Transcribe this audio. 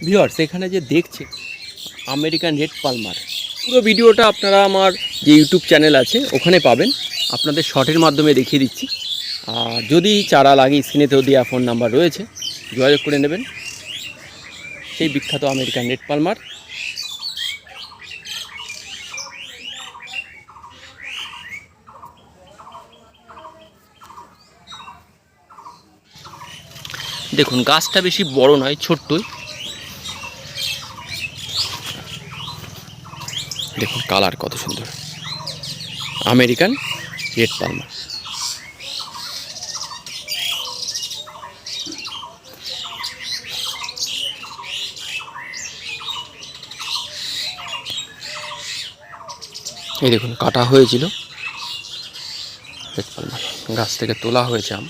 Viewers এখানে যে দেখছে আমেরিকান রেড পালমার, পুরো ভিডিওটা আপনারা আমার যে ইউটিউব চ্যানেল আছে ওখানে পাবেন। আপনাদের শর্টের মাধ্যমে দেখিয়ে দিচ্ছি। আর যদি চারা লাগে স্ক্রিনেতেও দেওয়া ফোন নাম্বার রয়েছে, যোগাযোগ করে নেবেন। সেই বিখ্যাত আমেরিকান রেড পালমার। দেখুন গাছটা বেশি বড় নয়, ছোট্টই। দেখুন কালার কত সুন্দর, আমেরিকান রেড পালমার। এই দেখুন কাটা হয়েছিল রেড পালমার, গাছ থেকে তোলা হয়েছে আম।